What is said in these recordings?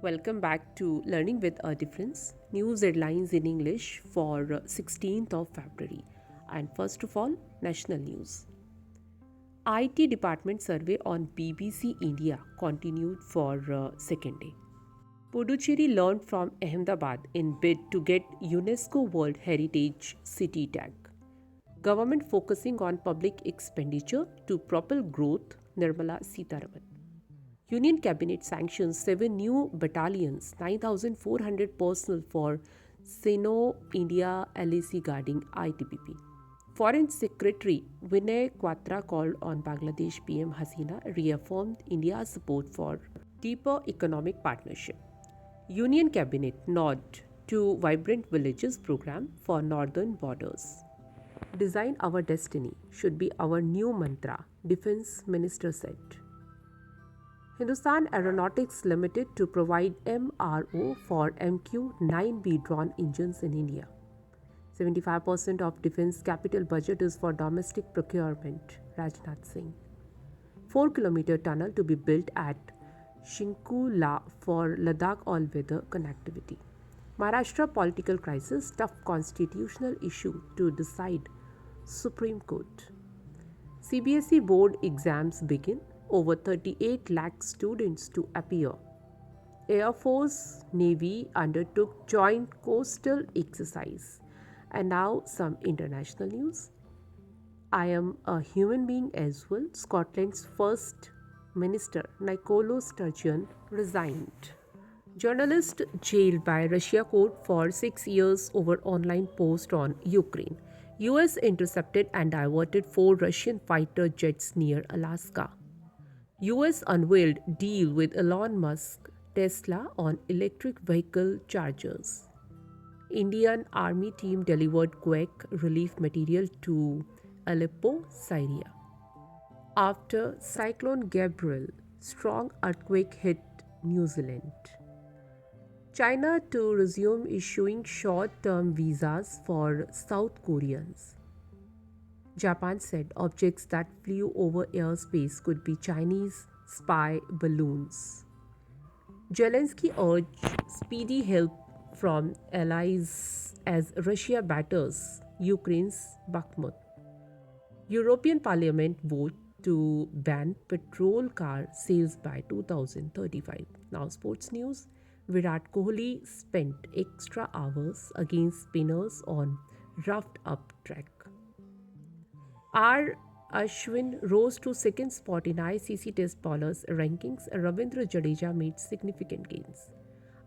Welcome back to Learning with a Difference, news headlines in English for 16th of February. And first of all, national news. IT department survey on BBC India continued for second day. Puducherry learned from Ahmedabad in bid to get UNESCO World Heritage City tag. Government focusing on public expenditure to propel growth, Nirmala Sitharaman. Union Cabinet sanctions 7 new battalions, 9,400 personnel for Sino India LAC guarding ITBP. Foreign Secretary Vinay Quatra called on Bangladesh PM Hasina reaffirmed India's support for deeper economic partnership. Union Cabinet nod to Vibrant Villages program for northern borders. Design our destiny should be our new mantra, Defence Minister said. Hindustan Aeronautics Limited to provide MRO for MQ-9B drone engines in India. 75% of defence capital budget is for domestic procurement, Rajnath Singh. 4-kilometer tunnel to be built at Shinkula for Ladakh all-weather connectivity. Maharashtra political crisis, tough constitutional issue to decide, Supreme Court. CBSE board exams begin. Over 38 lakh students to appear. Air Force, Navy undertook joint coastal exercise. And now some international news. I am a human being as well. Scotland's first minister, Nicola Sturgeon, resigned. Journalist jailed by Russia court for 6 years over online post on Ukraine. US intercepted and diverted 4 Russian fighter jets near Alaska. US unveiled deal with Elon Musk, Tesla on electric vehicle chargers. Indian Army team delivered quake relief material to Aleppo, Syria. After Cyclone Gabriel, strong earthquake hit New Zealand. China to resume issuing short-term visas for South Koreans. Japan said objects that flew over airspace could be Chinese spy balloons. Zelensky urged speedy help from allies as Russia batters Ukraine's Bakhmut. European Parliament vote to ban petrol car sales by 2035. Now sports news. Virat Kohli spent extra hours against spinners on roughed up track. R. Ashwin rose to second spot in ICC Test bowlers rankings. Ravindra Jadeja made significant gains.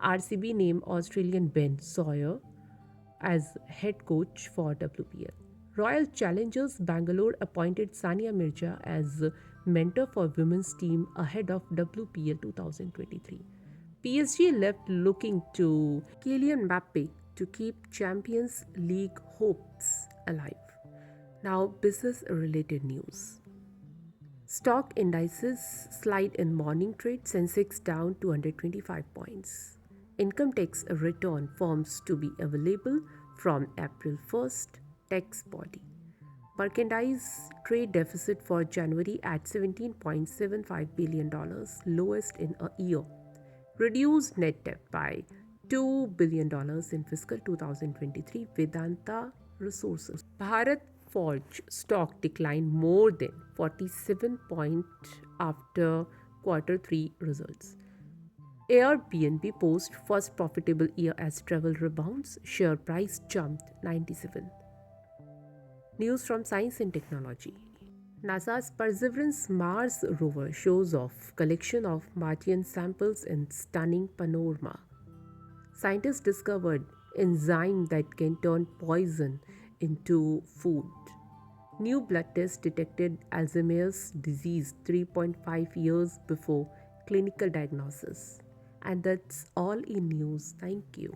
RCB named Australian Ben Sawyer as head coach for WPL. Royal Challengers Bangalore appointed Sania Mirza as mentor for women's team ahead of WPL 2023. PSG left looking to Kylian Mbappe to keep Champions League hopes alive. Now, business-related news. Stock indices slide in morning trade, Sensex down 225 points. Income tax return forms to be available from April 1st, tax body. Merchandise trade deficit for January at $17.75 billion, lowest in a year. Reduced net debt by $2 billion in fiscal 2023, Vedanta Resources. Bharat Forge stock declined more than 47 points after quarter 3 results. Airbnb post first profitable year as travel rebounds, share price jumped 97. News from Science and Technology. NASA's Perseverance Mars rover shows off collection of Martian samples in stunning panorama. Scientists discovered enzyme that can turn poison into food. New blood test detected Alzheimer's disease 3.5 years before clinical diagnosis. And that's all in news. Thank you.